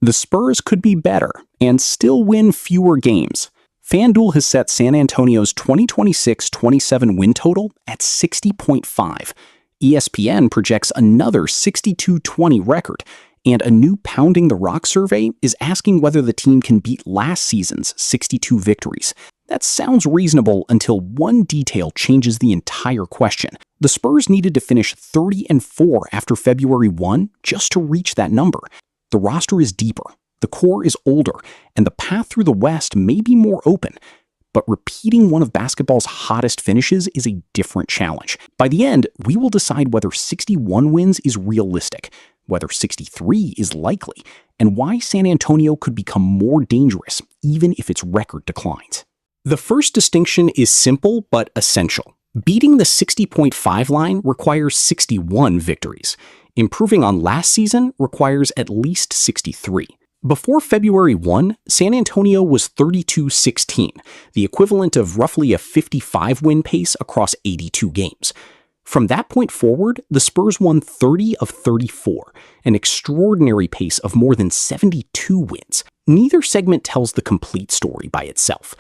The Spurs could be better and still win fewer games. FanDuel has set San Antonio's 2026-27 win total at 60.5. ESPN projects another 62-20 record, and a new Pounding the Rock survey is asking whether the team can beat last season's 62 victories. That sounds reasonable until one detail changes the entire question. The Spurs needed to finish 30-4 after February 1 just to reach that number. The roster is deeper, the core is older, and the path through the West may be more open. But repeating one of basketball's hottest finishes is a different challenge. By the end, we will decide whether 61 wins is realistic, whether 63 is likely, and why San Antonio could become more dangerous even if its record declines. The first distinction is simple but essential. Beating the 60.5 line requires 61 victories. Improving on last season requires at least 63. Before February 1, San Antonio was 32-16, the equivalent of roughly a 55-win pace across 82 games. From that point forward, the Spurs won 30 of 34, an extraordinary pace of more than 72 wins. Neither segment tells the complete story by itself.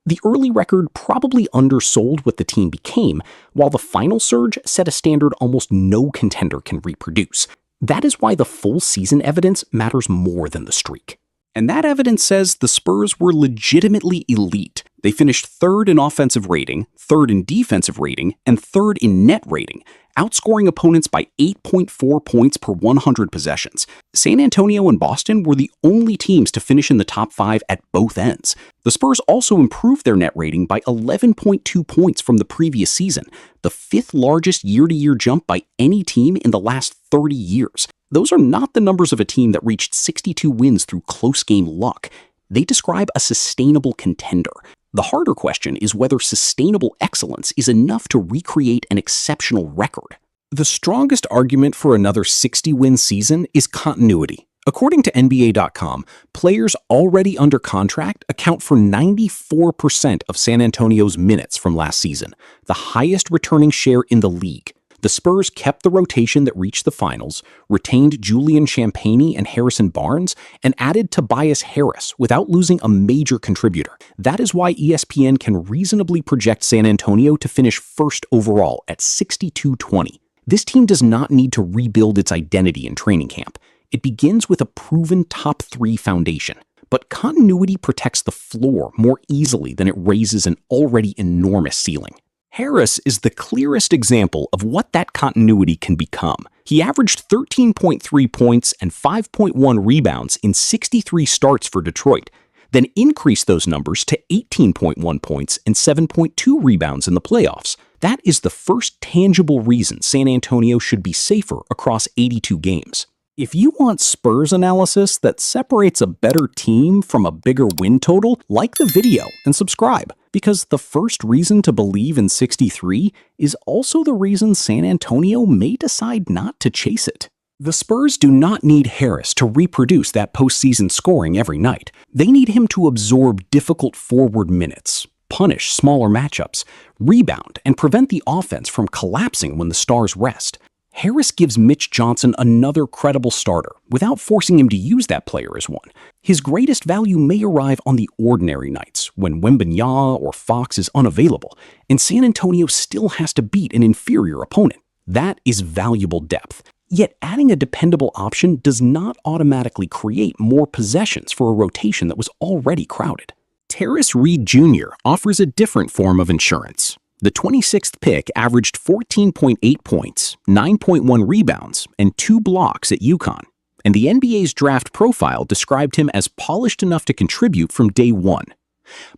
The early record probably undersold what the team became, while the final surge set a standard almost no contender can reproduce. That is why the full season evidence matters more than the streak. And that evidence says the Spurs were legitimately elite. They finished third in offensive rating, third in defensive rating, and third in net rating, outscoring opponents by 8.4 points per 100 possessions. San Antonio and Boston were the only teams to finish in the top 5 at both ends. The Spurs also improved their net rating by 11.2 points from the previous season, the 5th largest year-to-year jump by any team in the last 30 years. Those are not the numbers of a team that reached 62 wins through close game luck. They describe a sustainable contender. The harder question is whether sustainable excellence is enough to recreate an exceptional record. The strongest argument for another 60-win season is continuity. According to NBA.com, players already under contract account for 94% of San Antonio's minutes from last season, the highest returning share in the league. The Spurs kept the rotation that reached the finals, retained Julian Champagnie and Harrison Barnes, and added Tobias Harris without losing a major contributor. That is why ESPN can reasonably project San Antonio to finish first overall at 62-20. This team does not need to rebuild its identity in training camp. It begins with a proven top 3 foundation. But continuity protects the floor more easily than it raises an already enormous ceiling. Harris is the clearest example of what that continuity can become. He averaged 13.3 points and 5.1 rebounds in 63 starts for Detroit, then increased those numbers to 18.1 points and 7.2 rebounds in the playoffs. That is the first tangible reason San Antonio should be safer across 82 games. If you want Spurs analysis that separates a better team from a bigger win total, like the video and subscribe, because the first reason to believe in 63 is also the reason San Antonio may decide not to chase it. The Spurs do not need Harris to reproduce that postseason scoring every night. They need him to absorb difficult forward minutes, punish smaller matchups, rebound, and prevent the offense from collapsing when the stars rest. Harris gives Mitch Johnson another credible starter without forcing him to use that player as one. His greatest value may arrive on the ordinary nights when Wembanyama or Fox is unavailable and San Antonio still has to beat an inferior opponent. That is valuable depth. Yet adding a dependable option does not automatically create more possessions for a rotation that was already crowded. Terrace Reed Jr. offers a different form of insurance. The 26th pick averaged 14.8 points, 9.1 rebounds, and 2 blocks at UConn, and the NBA's draft profile described him as polished enough to contribute from day one.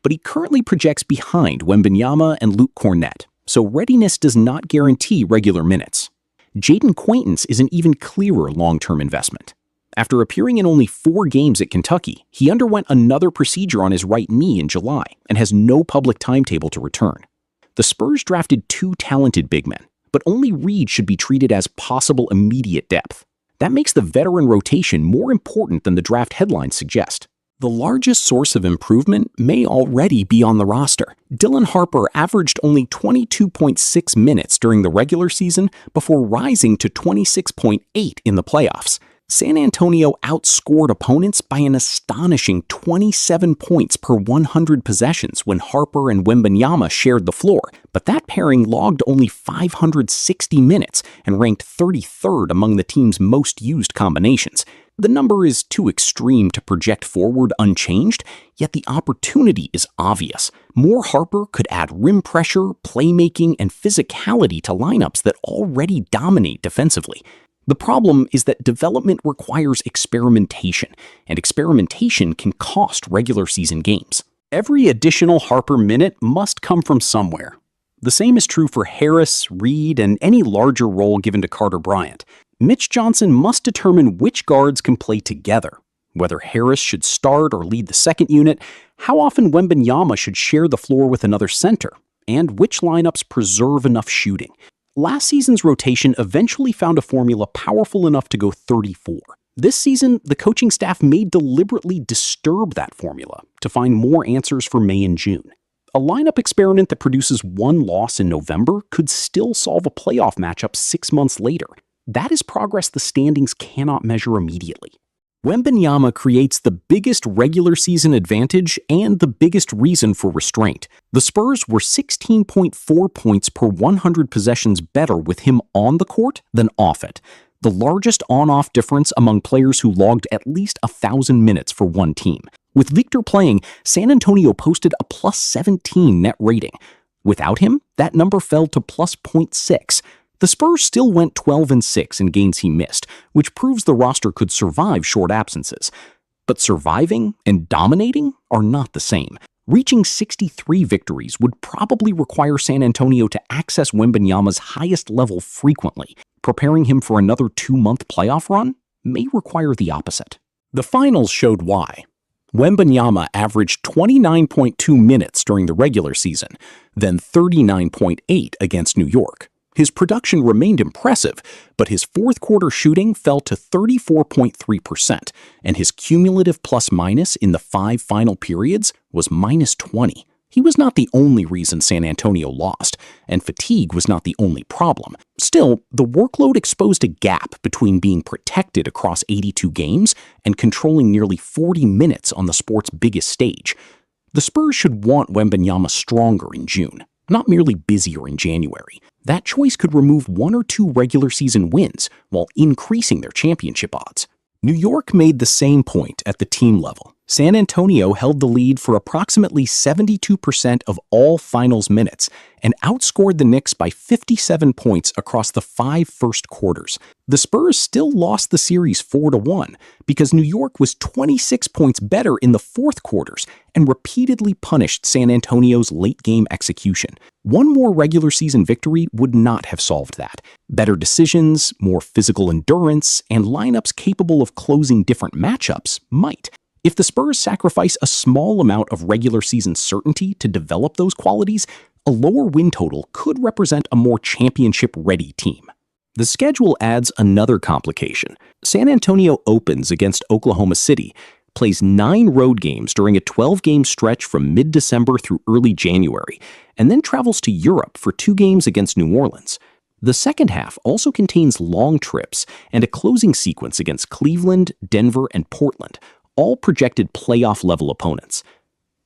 But he currently projects behind Wembanyama and Luke Cornett, so readiness does not guarantee regular minutes. Jaden Quaintance is an even clearer long-term investment. After appearing in only 4 games at Kentucky, he underwent another procedure on his right knee in July and has no public timetable to return. The Spurs drafted 2 talented big men, but only Reed should be treated as possible immediate depth. That makes the veteran rotation more important than the draft headlines suggest. The largest source of improvement may already be on the roster. Dylan Harper averaged only 22.6 minutes during the regular season before rising to 26.8 in the playoffs. San Antonio outscored opponents by an astonishing 27 points per 100 possessions when Harper and Wembanyama shared the floor, but that pairing logged only 560 minutes and ranked 33rd among the team's most used combinations. The number is too extreme to project forward unchanged, yet the opportunity is obvious. More Harper could add rim pressure, playmaking, and physicality to lineups that already dominate defensively. The problem is that development requires experimentation, and experimentation can cost regular season games. Every additional Harper minute must come from somewhere. The same is true for Harris, Reed, and any larger role given to Carter Bryant. Mitch Johnson must determine which guards can play together, whether Harris should start or lead the second unit, how often Wembanyama should share the floor with another center, and which lineups preserve enough shooting. Last season's rotation eventually found a formula powerful enough to go 34. This season, the coaching staff may deliberately disturb that formula to find more answers for May and June. A lineup experiment that produces one loss in November could still solve a playoff matchup 6 months later. That is progress the standings cannot measure immediately. Wembanyama creates the biggest regular season advantage and the biggest reason for restraint. The Spurs were 16.4 points per 100 possessions better with him on the court than off it, the largest on-off difference among players who logged at least 1,000 minutes for one team. With Victor playing, San Antonio posted a plus 17 net rating. Without him, that number fell to plus 0.6. The Spurs still went 12-6 in games he missed, which proves the roster could survive short absences. But surviving and dominating are not the same. Reaching 63 victories would probably require San Antonio to access Wembanyama's highest level frequently. Preparing him for another 2-month playoff run may require the opposite. The finals showed why. Wembanyama averaged 29.2 minutes during the regular season, then 39.8 against New York. His production remained impressive, but his fourth quarter shooting fell to 34.3%, and his cumulative plus-minus in the 5 final periods was minus 20. He was not the only reason San Antonio lost, and fatigue was not the only problem. Still, the workload exposed a gap between being protected across 82 games and controlling nearly 40 minutes on the sport's biggest stage. The Spurs should want Wembanyama stronger in June, not merely busier in January. That choice could remove 1 or 2 regular season wins while increasing their championship odds. New York made the same point at the team level. San Antonio held the lead for approximately 72% of all finals minutes and outscored the Knicks by 57 points across the 5 first quarters. The Spurs still lost the series 4-1 because New York was 26 points better in the fourth quarters and repeatedly punished San Antonio's late-game execution. One more regular season victory would not have solved that. Better decisions, more physical endurance, and lineups capable of closing different matchups might. If the Spurs sacrifice a small amount of regular season certainty to develop those qualities, a lower win total could represent a more championship-ready team. The schedule adds another complication. San Antonio opens against Oklahoma City, plays 9 road games during a 12-game stretch from mid-December through early January, and then travels to Europe for 2 games against New Orleans. The second half also contains long trips and a closing sequence against Cleveland, Denver, and Portland, all projected playoff-level opponents.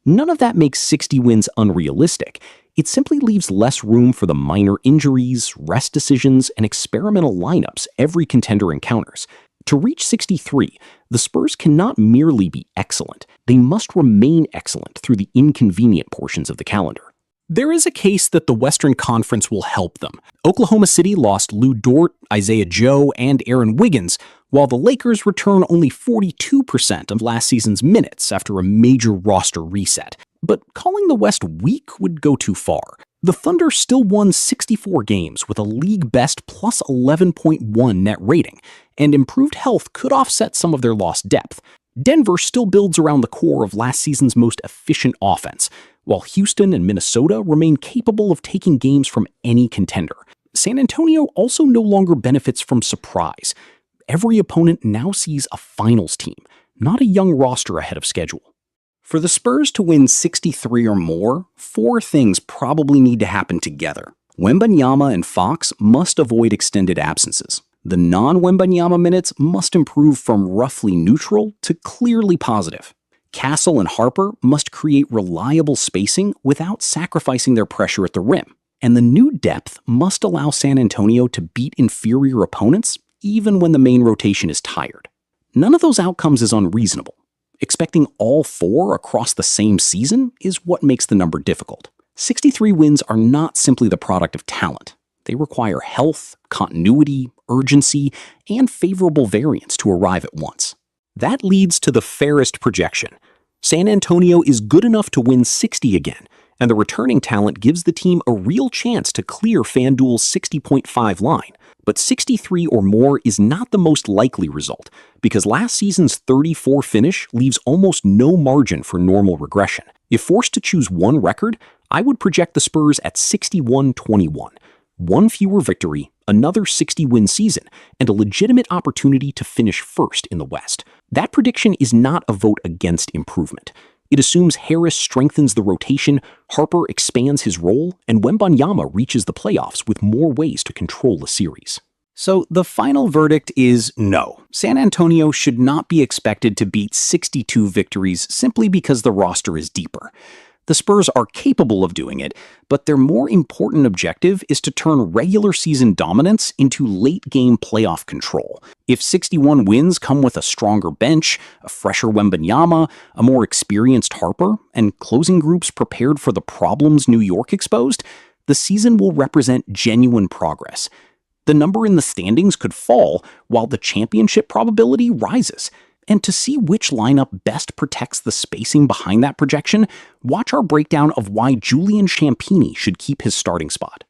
None of that makes 60 wins unrealistic. It simply leaves less room for the minor injuries, rest decisions, and experimental lineups every contender encounters. To reach 63, the Spurs cannot merely be excellent. They must remain excellent through the inconvenient portions of the calendar. There is a case that the Western Conference will help them. Oklahoma City lost Lou Dort, Isaiah Joe, and Aaron Wiggins, while the Lakers return only 42% of last season's minutes after a major roster reset. But calling the West weak would go too far. The Thunder still won 64 games with a league-best plus 11.1 net rating, and improved health could offset some of their lost depth. Denver still builds around the core of last season's most efficient offense, while Houston and Minnesota remain capable of taking games from any contender. San Antonio also no longer benefits from surprise. Every opponent now sees a finals team, not a young roster ahead of schedule. For the Spurs to win 63 or more, 4 things probably need to happen together. Wembanyama and Fox must avoid extended absences. The non-Wembanyama minutes must improve from roughly neutral to clearly positive. Castle and Harper must create reliable spacing without sacrificing their pressure at the rim. And the new depth must allow San Antonio to beat inferior opponents even when the main rotation is tired. None of those outcomes is unreasonable. Expecting all four across the same season is what makes the number difficult. 63 wins are not simply the product of talent. They require health, continuity, urgency, and favorable variance to arrive at once. That leads to the fairest projection. San Antonio is good enough to win 60 again, and the returning talent gives the team a real chance to clear FanDuel's 60.5 line. But 63 or more is not the most likely result, because last season's 34 finish leaves almost no margin for normal regression. If forced to choose one record, I would project the Spurs at 61-21. One fewer victory, another 60-win season, and a legitimate opportunity to finish first in the West. That prediction is not a vote against improvement. It assumes Harris strengthens the rotation, Harper expands his role, and Wembanyama reaches the playoffs with more ways to control the series. So the final verdict is no. San Antonio should not be expected to beat 62 victories simply because the roster is deeper. The Spurs are capable of doing it, but their more important objective is to turn regular season dominance into late-game playoff control. If 61 wins come with a stronger bench, a fresher Wembanyama, a more experienced Harper, and closing groups prepared for the problems New York exposed, the season will represent genuine progress. The number in the standings could fall, while the championship probability rises. And to see which lineup best protects the spacing behind that projection, watch our breakdown of why Julian Champagnie should keep his starting spot.